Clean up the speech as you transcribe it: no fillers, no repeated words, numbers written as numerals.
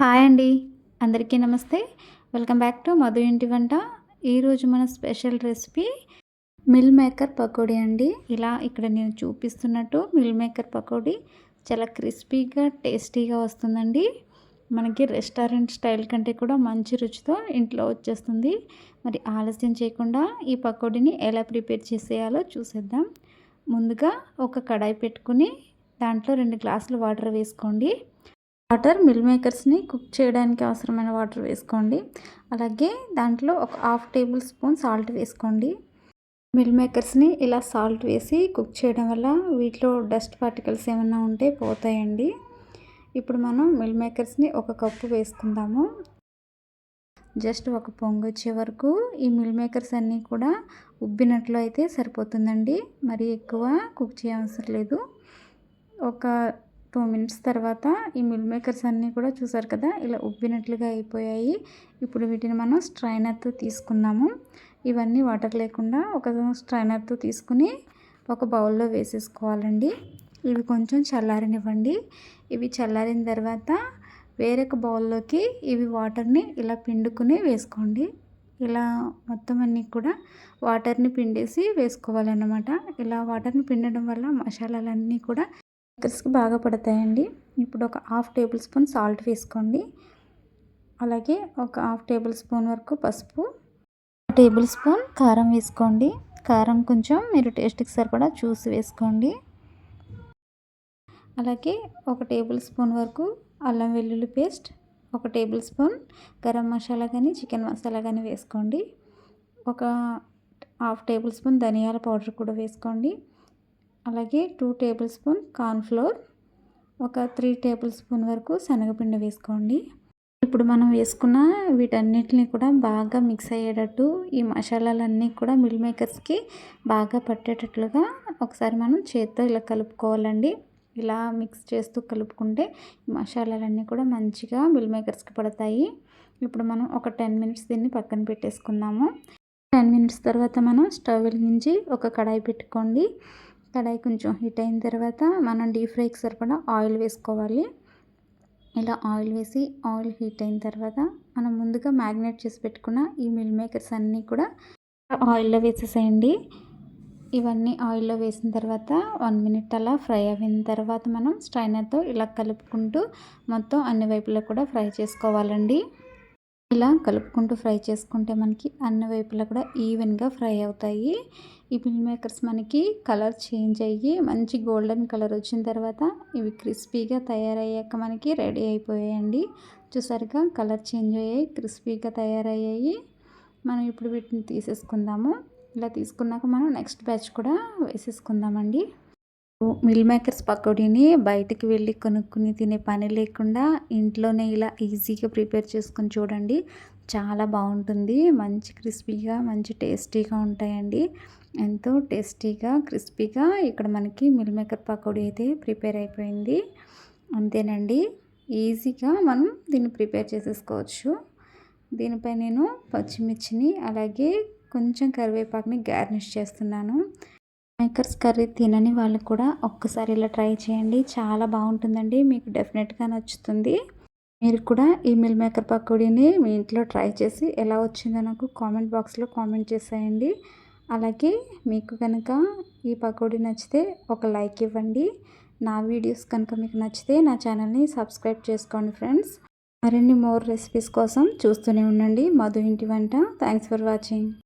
Hi అండి. అందరికీ నమస్తే. వెల్కమ్ బ్యాక్ టు మధు ఇంటి వంట. ఈరోజు మన special recipe meal maker pakodi అండి. ఇలా ఇక్కడ నేను చూపిస్తున్నట్టు మిల్ మేకర్ పకోడీ చాలా క్రిస్పీగా, టేస్టీగా వస్తుందండి. మనకి రెస్టారెంట్ స్టైల్ కంటే కూడా మంచి రుచితో ఇంట్లో వచ్చేస్తుంది. మరి ఆలస్యం చేయకుండా ఈ పకోడీని ఎలా ప్రిపేర్ చేసేయాలో చూసేద్దాం. ముందుగా ఒక కడాయి పెట్టుకుని దాంట్లో 2 గ్లాసులు వాటర్ వేసుకోండి. మిల్ మేకర్స్ని కుక్ చేయడానికి అవసరమైన వాటర్ వేసుకోండి. అలాగే దాంట్లో ఒక హాఫ్ టేబుల్ స్పూన్ సాల్ట్ వేసుకోండి. మిల్ మేకర్స్ని ఇలా సాల్ట్ వేసి కుక్ చేయడం వల్ల వీటిలో డస్ట్ పార్టికల్స్ ఏమైనా ఉంటే పోతాయండి. ఇప్పుడు మనం మిల్ మేకర్స్ని ఒక కప్పు వేసుకుందాము. జస్ట్ ఒక పొంగు వచ్చే వరకు ఈ మిల్ మేకర్స్ అన్నీ కూడా ఉబ్బినట్లు అయితే సరిపోతుందండి. మరి ఎక్కువ కుక్ చేయవసరం లేదు. ఒక 2 మినిట్స్ తర్వాత ఈ మిల్ మేకర్స్ అన్నీ కూడా చూసారు కదా, ఇలా ఉబ్బినట్లుగా అయిపోయాయి. ఇప్పుడు వీటిని మనం స్ట్రైనర్తో తీసుకుందాము. ఇవన్నీ వాటర్ లేకుండా ఒక స్ట్రైనర్తో తీసుకుని ఒక బౌల్లో వేసేసుకోవాలండి. ఇవి కొంచెం చల్లారనివ్వండి. ఇవి చల్లారిన తర్వాత వేరొక బౌల్లోకి ఇవి వాటర్ని ఇలా పిండుకుని వేసుకోండి. ఇలా మొత్తం అన్నీ కూడా వాటర్ని పిండేసి వేసుకోవాలన్నమాట. ఇలా వాటర్ని పిండడం వల్ల మసాలాలన్నీ కూడా మేకర్స్కి బాగా పడతాయండి. ఇప్పుడు ఒక హాఫ్ టేబుల్ స్పూన్ సాల్ట్ వేసుకోండి. అలాగే ఒక హాఫ్ టేబుల్ స్పూన్ వరకు పసుపు, టేబుల్ స్పూన్ కారం వేసుకోండి. కారం కొంచెం మీరు టేస్ట్కి సరిపడా చూసి వేసుకోండి. అలాగే ఒక టేబుల్ స్పూన్ వరకు అల్లం వెల్లుల్లి పేస్ట్, ఒక టేబుల్ స్పూన్ గరం మసాలా కానీ చికెన్ మసాలా కానీ వేసుకోండి. ఒక హాఫ్ టేబుల్ స్పూన్ ధనియాల పౌడర్ కూడా వేసుకోండి. అలాగే 2 టేబుల్ స్పూన్ కార్న్ఫ్లోర్, ఒక 3 టేబుల్ స్పూన్ వరకు శనగపిండి వేసుకోండి. ఇప్పుడు మనం వేసుకున్న వీటన్నిటిని కూడా బాగా మిక్స్ అయ్యేటట్టు ఈ మసాలాలన్నీ కూడా మిల్ మేకర్స్కి బాగా పట్టేటట్లుగా ఒకసారి మనం చేత్తో ఇలా కలుపుకోవాలండి. ఇలా మిక్స్ చేస్తూ కలుపుకుంటే మసాలాలన్నీ కూడా మంచిగా మిల్ మేకర్స్కి పడతాయి. ఇప్పుడు మనం ఒక 10 మినిట్స్ దీన్ని పక్కన పెట్టేసుకుందాము. 10 మినిట్స్ తర్వాత మనం స్టవ్ వెలిగించి ఒక కడాయి పెట్టుకోండి. కడాయి కొంచెం హీట్ అయిన తర్వాత మనం డీప్ ఫ్రైకి సరిపడా ఆయిల్ వేసుకోవాలి. ఇలా ఆయిల్ వేసి ఆయిల్ హీట్ అయిన తర్వాత మనం ముందుగా మ్యాగ్నేట్ చేసి పెట్టుకున్న ఈ మిల్ మేకర్స్ అన్నీ కూడా ఆయిల్లో వేసేసేయండి. ఇవన్నీ ఆయిల్లో వేసిన తర్వాత 1 మినిట్ అలా ఫ్రై అయిన తర్వాత మనం స్ట్రైనర్తో ఇలా కలుపుకుంటూ మొత్తం అన్ని వైపులా కూడా ఫ్రై చేసుకోవాలండి. ఇలా కలుపుకుంటూ ఫ్రై చేసుకుంటే మనకి అన్ని వైపులా కూడా ఈవెన్గా ఫ్రై అవుతాయి. ఈ మిల్ మేకర్స్ మనకి కలర్ చేంజ్ అయ్యి మంచి గోల్డెన్ కలర్ వచ్చిన తర్వాత ఇవి క్రిస్పీగా తయారయ్యాక మనకి రెడీ అయిపోయాయండి. చూసారుగా కలర్ చేంజ్ అయ్యాయి, క్రిస్పీగా తయారయ్యాయి. మనం ఇప్పుడు వీటిని తీసేసుకుందాము. ఇలా తీసుకున్నాక మనం నెక్స్ట్ బ్యాచ్ కూడా వేసేసుకుందామండి. మిల్ మేకర్స్ పకోడీని బయటికి వెళ్ళి కొనుక్కుని తినే పని లేకుండా ఇంట్లోనే ఇలా ఈజీగా ప్రిపేర్ చేసుకొని చూడండి. చాలా బాగుంటుంది. మంచి క్రిస్పీగా మంచి టేస్టీగా ఉంటాయండి. ఎంతో టేస్టీగా క్రిస్పీగా ఇక్కడ మనకి మిల్ మేకర్ పకోడీ అయితే ప్రిపేర్ అయిపోయింది. అంతేనండి, ఈజీగా మనం దీన్ని ప్రిపేర్ చేసేసుకోవచ్చు. దీనిపై నేను పచ్చిమిర్చిని అలాగే కొంచెం కరివేపాకుని గార్నిష్ చేస్తున్నాను. మేకర్స్ కర్రీ తినని వాళ్ళు కూడా ఒక్కసారి ఇలా ట్రై చేయండి. చాలా బాగుంటుందండి. మీకు డెఫినెట్గా నచ్చుతుంది. మీరు కూడా ఈ మిల్ మేకర్ పకోడీని మీ ఇంట్లో ట్రై చేసి ఎలా వచ్చిందో నాకు కామెంట్ బాక్స్లో కామెంట్ చేసేయండి. అలాగే మీకు కనుక ఈ పకోడీ నచ్చితే ఒక లైక్ ఇవ్వండి. నా వీడియోస్ కనుక మీకు నచ్చితే నా ఛానల్ని సబ్స్క్రైబ్ చేసుకోండి ఫ్రెండ్స్. మరిన్ని మోర్ రెసిపీస్ కోసం చూస్తూనే ఉండండి మధు ఇంటి వంట. Thanks for watching.